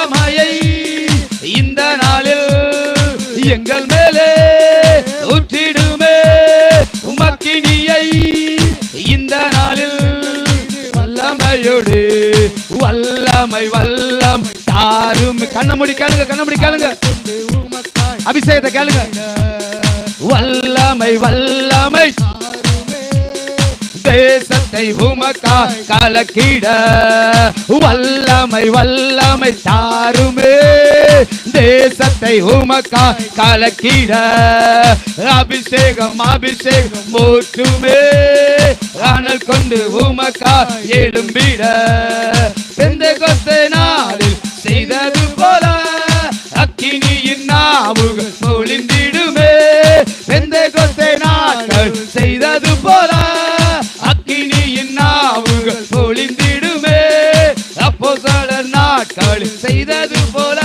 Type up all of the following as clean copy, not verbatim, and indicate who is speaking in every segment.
Speaker 1: வல்லமையை இந்த நாளில் எங்கள் மேலே ஊற்றிடுமே. உமக்கினியை இந்த நாளில் வல்லமையோடு வல்லமை வல்லம் தாரும். கண்ண மூடி கேளுங்க, கண்ண மூடி கேளுங்க, அபிஷேகத்தை கேளுங்க. வல்லமை வல்லமை தேசத்தை உமக்கா கலக்கிட வல்லமை வல்லமை தாருமே. தேசத்தை உமக்கா கலக்கிட அபிஷேகம் அபிஷேகம் ஊற்றுமே. அனல் கொண்டு உமக்கா எழும்பிட பெந்தெகோஸ்தே நாளில் செய்தது போல அக்கினியின் நாவுகள் பொழிந்திடுமே. பெந்தெகோஸ்தே நாட்கள் செய்தது போல அக்கினியின் நாவுகள் பொழிந்திடுமே. அப்போஸ்தலர் நாட்கள் செய்தது போல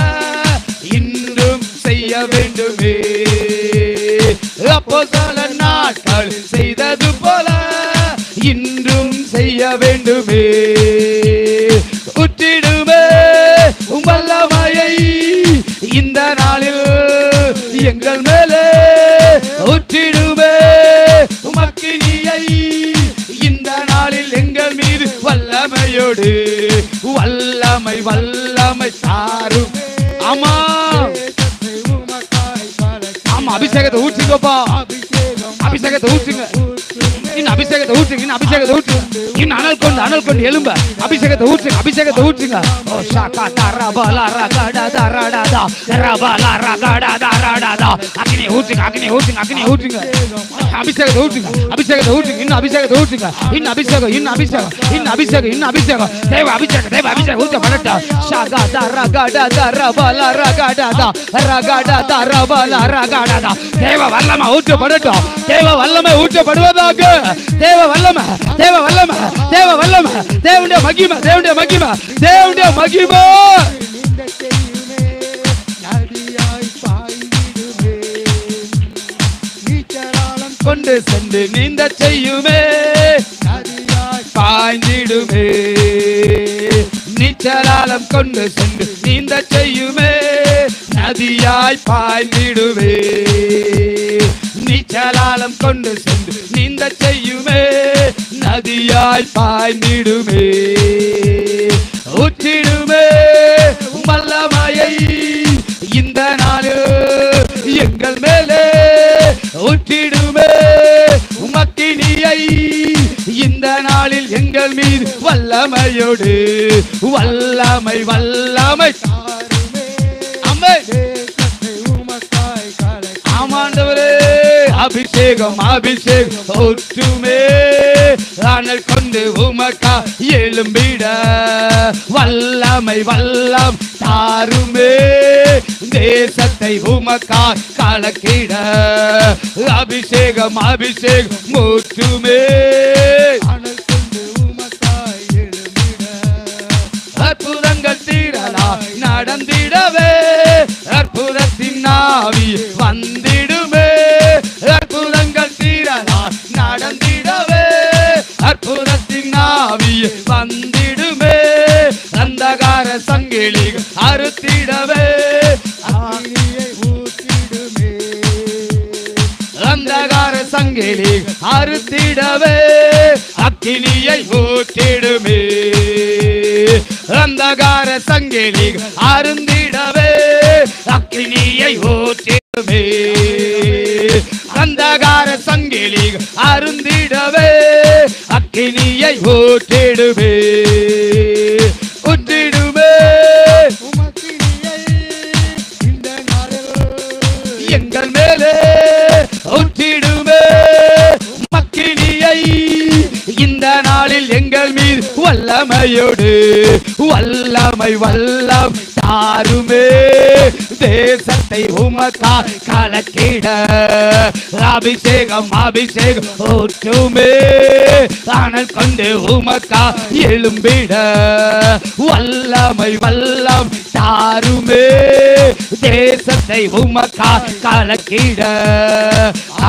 Speaker 1: இன்றும் செய்ய வேண்டுமே. அப்போஸ்தலர் நாட்கள் செய்தது போல இன்றும் செய்ய வேண்டுமே. ஊற்றிடுமே வல்லமையை இந்த நாளில் எங்கள் மேலே ஊற்றிடுமே. உமக்கினியை இந்த நாளில் எங்கள் மீது வல்லமையோடு வல்லமை வல்லமை தாரும். ஆமா ஆமா, அபிஷேகத்தை ஊற்றுங்கப்பா, அபிஷேகத்தை ஊற்றுங்க, இன்னும் அபிஷேகத்தை ஊற்றுங்க, இன்னும் அபிஷேகத்தை ஊற்றுங்க, இன்னும் அனல் கொண்டு எழும்ப அபிஷேகத்தை ஊற்றுங்க, அபிஷேகத்தை ஊற்றுங்க. ஓ ஷாகா தரபல ரகட தரடதா ரபல ரகட தரடதா. அக்னி ஊற்றுங்க, அக்னி ஊற்றுங்க, அக்னி ஊற்றுங்க, அபிஷேகத்தை ஊற்றுங்க, அபிஷேகத்தை ஊற்றுங்க, இன்னும் அபிஷேகத்தை ஊற்றுங்க, இன்னும் அபிஷேகம், இன்னும் அபிஷேகம், இன்னும் அபிஷேகம், இன்னும் அபிஷேகம். தேவ அபிஷேகம், தேவ அபிஷேகம் ஊற்றப்படட்டும். ஷாகா தரகட தரபல ரகடதா ரகட தரபல ரகடதா. தேவ வல்லமை ஊற்றப்படட்டும், தேவ வல்லமை ஊற்றப்படுவதாக. தேவ வல்லமை, தேவ வல்லமை, தேவ வல்லமை, தேவனுடைய மகிமை, தேவனுடைய மகிமை, தேவனுடைய மகிமை கொண்டு சென்று நீந்த செய்யுமே. பாய்ந்திடுமே நீச்சலாலம் கொண்டு சென்று நீந்த செய்யுமே. நதியாய் பாய்ந்திடுவே நீச்சலாலம் கொண்டு சென்று நீந்த செய்யுமே. நதியாய் பாய்ந்திடுமே. ஊற்றிடுமே வல்லமையை இந்த நாளில் எங்கள் மேலே ஊற்றிடுமே. உமக்கினியை இந்த நாளில் எங்கள் மீது வல்லமையோடு வல்லமை வல்லமை ஆமாண்டவரே. அபிஷேகம் அபிஷேகம் ஊற்றுமே. அனல் கொண்டு உமக்கா எழும்பிட வல்லமை வல்லம் தாருமே. தேசத்தை உமக்கா கலக்கிட அபிஷேகம் அபிஷேகம் ஊற்றுமே. அனல் கொண்டு உமக்கா எழும்பிட அற்புதங்கள் தீரலா நடந்திடவே அற்புதத்தின் ஆவி வந்திடுமே. அற்புதங்கள் தீரலா நடந்திடவே அற்புதத்தின் ஆவி வந்திடுமே. அந்தகார சங்கிலிகள் அறுத்திடவே அந்தகார சங்கிலி அறுத்திடவே அக்கினியை ஊற்றிடுமே. அந்தகார சங்கிலி அருந்திடவே அக்கினியை ஊற்றிடுமே. அந்தகார சங்கிலி அருந்திடவே அக்கினியை ஊற்றிடுமே. ஊற்றிடுமே இந்த நாளில் எங்கள் மேலே ஊற்றிடுமே. மக்கினியை இந்த நாளில் எங்கள் மீது வல்லமையோடு வல்லமை வல்லம் தாருமே. தேசத்தை உமக்கா கலக்கிட அபிஷேகம் அபிஷேகம் ஊற்றுமே. அனல் கொண்டு உமக்கா எழும்பிட வல்லமை வல்லம் தாருமே. தேசத்தை உமக்கா கலக்கிட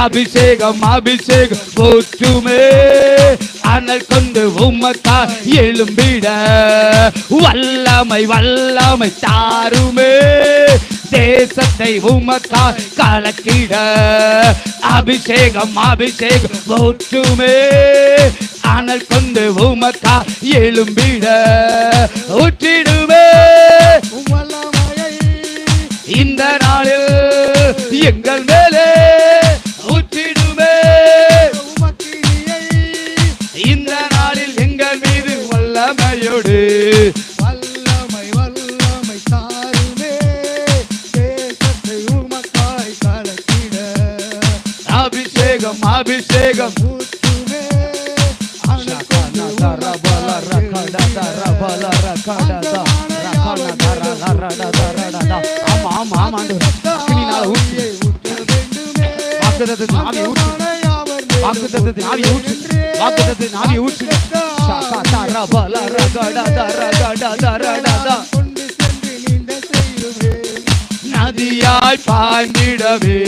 Speaker 1: அபிஷேகம் அபிஷேகம் ஊற்றுமே. அனல் கொண்டு உமக்கா எழும்பிட வல்லமை வல்லமை தாருமே தேசத்தை உமக்கா கலக்கிட அபிஷேகம் அபிஷேகம் ஊற்றுமே அனல் கொண்டு உமக்கா எழும்பிட ஊற்றிடுவே இந்த நாளில் எங்கள் மேலே ஊற்றிடுவே இந்த நாளில் எங்கள் மீது வல்லமையோடு
Speaker 2: வல்லமை வல்லமை தாருமே தேசத்தை உமக்காய் கலக்கிட
Speaker 1: அபிஷேகம் அபிஷேகம்
Speaker 2: ஊற்றுமே
Speaker 1: நதியாய் பாய்ந்திடவே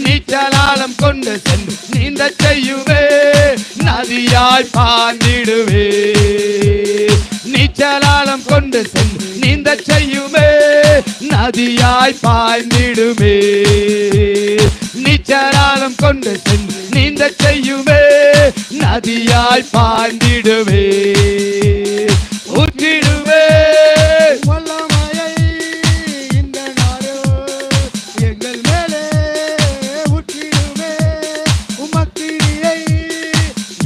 Speaker 1: நீச்சலாலம் கொண்டு சென்று நீந்த செய்யுவே நதியாய் பாய்ந்திடுவே நீச்சலாலம் கொண்டு சென்று நீந்த செய்யுமே நதியாய் பாய்ந்திடுமே நீச்சலாலம் கொண்டு சென்று நீந்த செய்யுமே நதியாய் பாய்ந்திடுவே ஊற்றிடுவே
Speaker 2: வல்லமையை இந்த நாளில் எங்கள் மேலே ஊற்றிடுமே உமக்கிரியை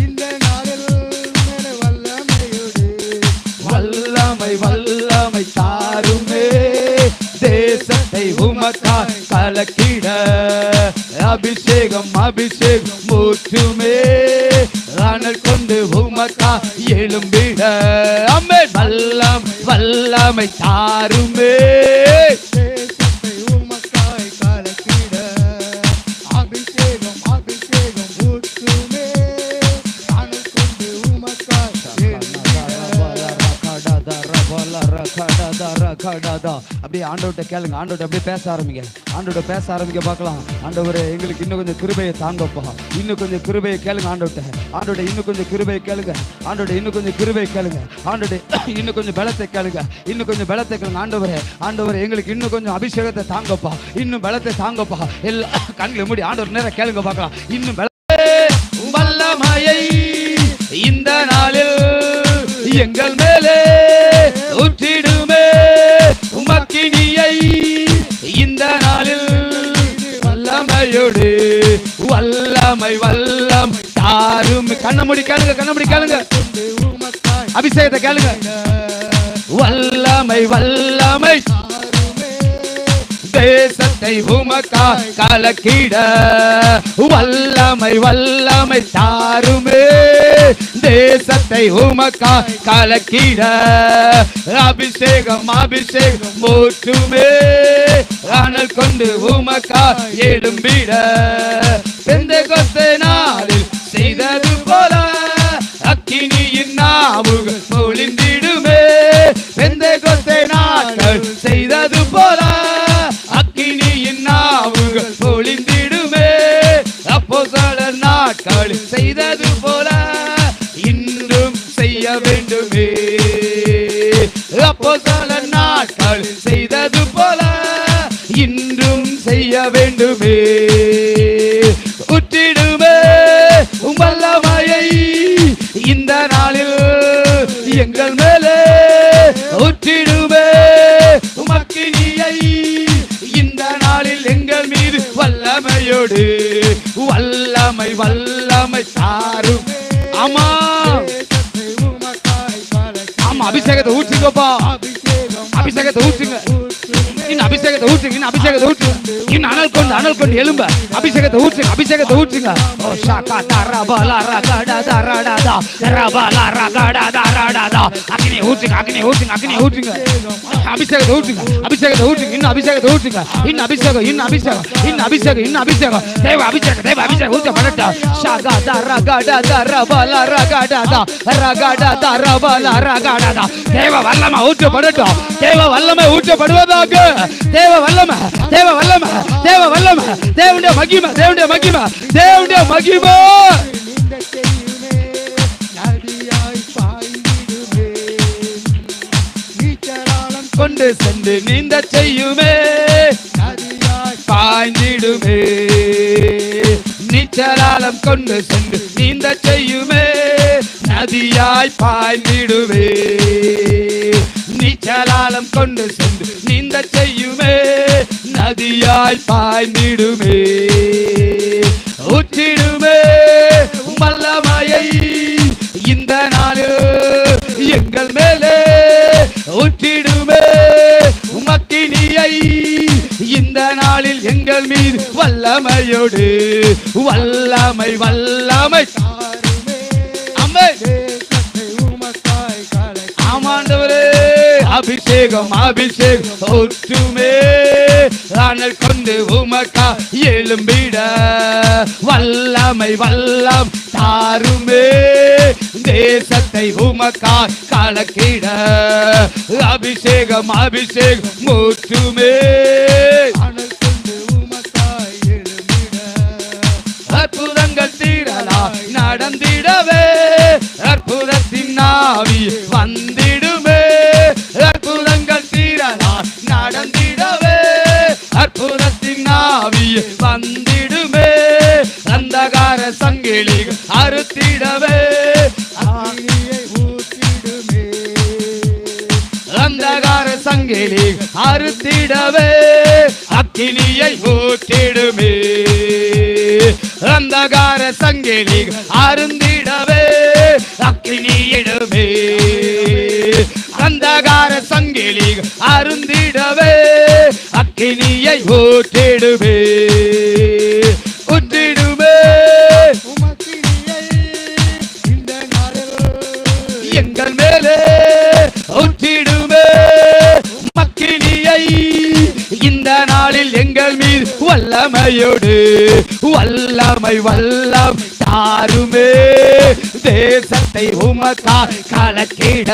Speaker 2: இந்த நாளில் மேலே வல்லமையோடு
Speaker 1: வல்லமை வல்லமை தாருமே தேசத்தை உமக்கா கலக்கிட அபிஷேகம் அபிஷேகம் ஊற்றுமே அனல் கொண்டு உமக்கா எழும்பிட அம்மே வல்லம் வல்லமை தாருமே
Speaker 2: தேசத்தை உமக்காய் கலக்கிட அபிஷேகம் அபிஷேகம் ஊற்றுமே அனல் கொண்டு உமக்காய்
Speaker 1: அப்படியே ஆண்டவர்கிட்ட கேளுங்க ஆண்டவர்கிட்ட அப்படியே பேச ஆரம்பிங்க ஆண்டவர்கிட்ட பேச ஆரம்பிக்க பார்க்கலாம் ஆண்டவரே எங்களுக்கு இன்னும் கொஞ்சம் கிருபையை தாங்கப்பா இன்னும் கொஞ்சம் கிருபையை கேளுங்க ஆண்டவர்கிட்ட இன்னும் கொஞ்சம் கிருபையை கேளுங்க ஆண்டவர்கிட்ட இன்னும் கொஞ்சம் கிருபையை கேளுங்க ஆண்டவர்கிட்ட இன்னும் கொஞ்சம் பலத்தை கேளுங்க இன்னும் கொஞ்சம் பலத்தை கேளுங்க ஆண்டவரே எங்களுக்கு இன்னும் கொஞ்சம் அபிஷேகத்தை தாங்கப்பா இன்னும் பலத்தை தாங்கப்பா எல்லா கண்களை மூடி ஆண்டவர் நேரம் கேளுங்க பார்க்கலாம் இன்னும் வல்லமையை இந்த நாளில் எங்கள் மேலே ஊற்றிடுமே உமக்கினியை இந்த நாளில் வல்லமையோடு வல்லமை வல்லம் தாரும் கண்ணமுடி கேளுங்க அபிஷேகத்தை கேளுங்க வல்லமை வல்லமை தேசத்தை உமக்கா கலக்கிட வல்லமை வல்லமை தாருமே தேசத்தை உமக்கா கலக்கிட அபிஷேகம் அபிஷேகம் ஊற்றுமே அனல் கொண்டு உமக்கா எழும்பிட பெந்தெகோஸ்தே நாளில் செய்தது போல அக்கினியின் நாவுகள் பொழிந்திடுமே பெந்தெகோஸ்தே நாட்கள் செய்தது போல அக்கினியின் நாவுகள் பொழிந்திடுமே அப்போஸ்தலர் நாட்களில் செய்தது போல இன்றும் செய்ய வேண்டுமே அப்போஸ்தலர் நாட்களில் செய்தது போல இன்றும் செய்ய வேண்டுமே ஊற்றிடுமே வல்லமையை இந்த நாளில் எங்கள் மேலே ஊற்றிடுமே உமக்கினியை இந்த நாளில் எங்கள் மீது வல்லமையோடு வல்லமை வல்லமை தாரும் ஆமா ஆமா அபிஷேகத்தை ஊற்றுங்கப்பா அபிஷேகத்தை ஊற்றுங்க இன்னும் அபிஷேகத்தை ஊற்றுங்க இன்னும் அபிஷேகத்தை ஊற்றுங்க இன்னும் அனல் கொண்டு எழும்ப அபிஷேகத்தை ஊற்றுங்க ஓ ஷாகா தரபல ரகடா ரடா ரபல ரகடா அக்னி ஊற்றுங்க அபிஷேகத்தை ஊற்றுங்க இன்னும் அபிஷேகம் தேவ அபிஷேகம் ஊற்றப்படட்டும் ஷாகா தரகடா ரபல ரகடா ரகடா தேவ வல்லமை ஊற்றப்படட்டும் தேவ வல்லமை ஊற்றப்படுவதாக தேவ வல்லமை தேவனுடைய மகிமை
Speaker 2: நிச்சலாலம்
Speaker 1: கொண்டு சென்று நீந்த செய்யுமே
Speaker 2: நதியாய்
Speaker 1: பாய்ந்திடுமே நீச்சலாலம் கொண்டு சென்று நீந்த செய்யுமே நதியாய் பாய்ந்திடுவே நீச்சலாலம் கொண்டு சென்று நீந்த செய்யுமே நதியாய் பாய்ந்திடுமே ஊற்றிடுமே வல்லமையை இந்த நாளில் எங்கள் மேலே ஊற்றிடுமே உமக்கினியை இந்த நாளில் எங்கள் மீது வல்லமையோடு வல்லமை வல்லமை
Speaker 2: தாருமே
Speaker 1: அம்மே
Speaker 2: தேசத்தை உமக்காய் கலக்கி
Speaker 1: ஆமாண்டவரே அபிஷேகம் அபிஷேகம் ஊற்றுமே அனல் கொண்டு உமக்கா எழும்பிட வல்லமை வல்லம் தாருமே தேசத்தை உமக்கா கலக்கிட அபிஷேகம் அபிஷேகம் ஊற்றுமே
Speaker 2: அனல் கொண்டு உமக்காய் எழும்பிட
Speaker 1: அற்புதங்கள் தீரலா நடந்திடவே அற்புதத்தின் ஆவி வந்திடுமே அற்புதங்கள் தீரலா நடந்திடவே அற்புதத்தின் ஆவி வந்திடுமே அந்தகார சங்கிலிகள் அறுத்திடவே
Speaker 2: ஆணியை ஊற்றிடுமே
Speaker 1: அந்தகார சங்கிலி அறுத்திடவே அக்கினியை ஊற்றிடுமே அந்தகார சங்கிலி அருந்திடவே அக்கினியிடுமே அந்தகார சங்கிலி அருந்திடவே அக்கினியை ஊற்றிடுமே ஊற்றிடுமே
Speaker 2: உமக்கினியை இந்த நாளில்
Speaker 1: எங்கள் மேலே ஊற்றிடுமே மக்கினியை இந்த நாளில் எங்கள் மீது வல்லமையோடு வல்லமை வல்லம் தாருமே தேசத்தை உமக்கா கலக்கிட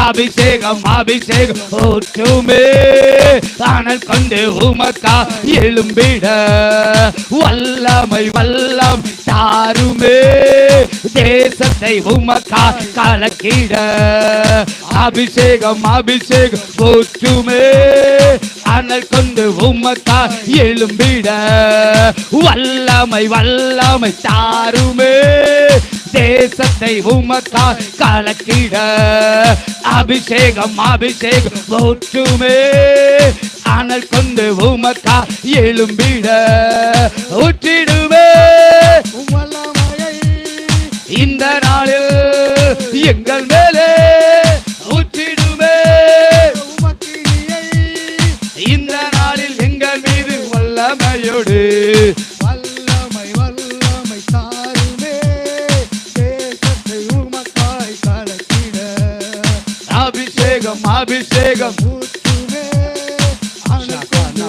Speaker 1: அபிஷேகம் அபிஷேகம் ஊற்றுமே அனல் கொண்டு உமக்கா எழும்பிட வல்லமை வல்லம் தாருமே தேசத்தை உமக்கா கலக்கிட அபிஷேகம் அபிஷேகம் ஊற்றுமே அனல் கொண்டு உமக்கா எழும்பிட வல்லமை வல்லமை தாருமே தேசத்தை உமக்கா கலக்கிட அபிஷேகம் அபிஷேகம் ஊற்றுமே அனல் கொண்டு உமக்கா எழும்பிட ஊற்றிடுமே
Speaker 2: வல்லமையை
Speaker 1: இந்த நாளில் எங்கள் மேலே ஊற்றிடுமே
Speaker 2: உமக்கினியை
Speaker 1: இந்த நாளில் எங்கள் மீது வல்லமையோடு
Speaker 2: வல்லமை வல்லமை தாருமே தேசத்தை உமக்காய் கலக்கிட
Speaker 1: அபிஷேகம் அபிஷேகம்
Speaker 2: ஊற்றுமே அனல் கொண்டு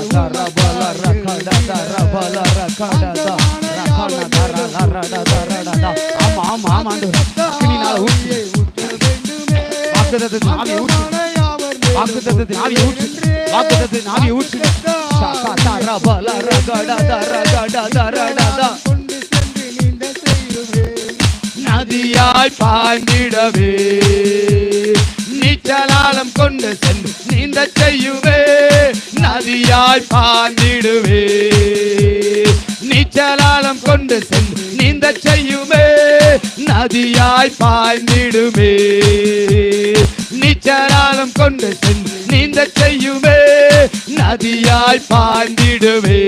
Speaker 1: ஆமா ஆமா ஆமா அக்கினினால ஊற்றி வாக்குத்தத்தத்தின் ஆவியை ஊற்றி வாக்குத்தத்தத்தின் ஆவியை ஊற்றி வாக்குத்தத்தத்தின் ஆவியை ஊற்றி
Speaker 2: கொண்டு சென்று நீண்ட செய்யுமே
Speaker 1: நதியாய் பாய்ந்திடவே நீச்சலாலம் கொண்டு சென்று நீந்த செய்யுவே நதியாய் பாய்ந்திடுவே நீச்சலாலம் கொண்டு சென்று நீந்த செய்யுமே நதியாய் பாய்ந்திடுமே நீச்சலாலம் கொண்டு சென்று நீந்த செய்யுமே நதியாய் பாய்ந்திடுவே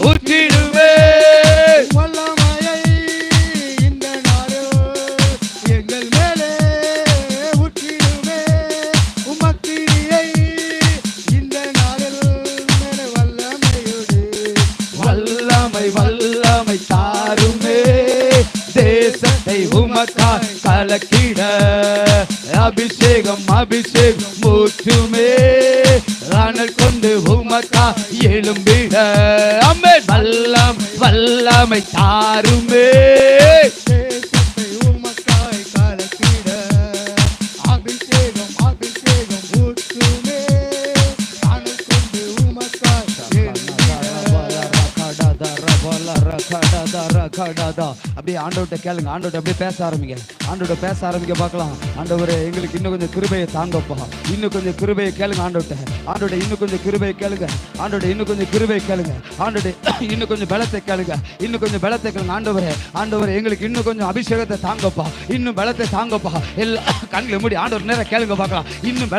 Speaker 1: ஊற்றிடுவே
Speaker 2: வல்லமையை இந்த நாளில் எங்கள் மேலே ஊற்றிடுமே உமக்கினியை இந்த நாளில் மேலே வல்லமையோடு
Speaker 1: வல்லமை வல்லமை தாருமே தேசத்தை உமக்கா கலக்கிட அபிஷேகம் அபிஷேகம் ஊற்றுமே அனல் கொண்டு உமக்கா எழும்பிட அம்மே வல்லம் வல்லமை தாருமே
Speaker 2: தேசத்தை உமக்காய் கலக்கிட அபிஷேகம் அபிஷேகம் ஊற்றுமே அனல் கொண்டு உமக்காய் எழும்பிட
Speaker 1: பார்க்கலாம். அப்படியே ஆண்டவர்கிட்ட கேளுங்க, ஆண்டவர்கிட்ட அப்படியே பேச ஆரம்பிங்க, ஆண்டவர்கிட்ட பேச ஆரம்பிக்க பார்க்கலாம். ஆண்டவரே எங்களுக்கு இன்னும் கொஞ்சம் கிருபையை தாங்கப்பா, இன்னும் கொஞ்சம் கிருபையை கேளுங்க ஆண்டவர்கிட்ட. ஆண்டவரே இன்னும் கொஞ்சம் கிருபையை கேளுங்க, ஆண்டவரே இன்னும் கொஞ்சம் கிருபையை கேளுங்க, ஆண்டவரே இன்னும் கொஞ்சம் பலத்தை கேளுங்க, இன்னும் கொஞ்சம் பலத்தை கேளுங்க. ஆண்டவரே ஆண்டவரே எங்களுக்கு இன்னும் கொஞ்சம் அபிஷேகத்தை தாங்கப்பா, இன்னும் பலத்தை தாங்கப்பா. எல்லா கண்களை மூடி ஆண்டவர் நேரம் கேளுங்க பார்க்கலாம். இன்னும்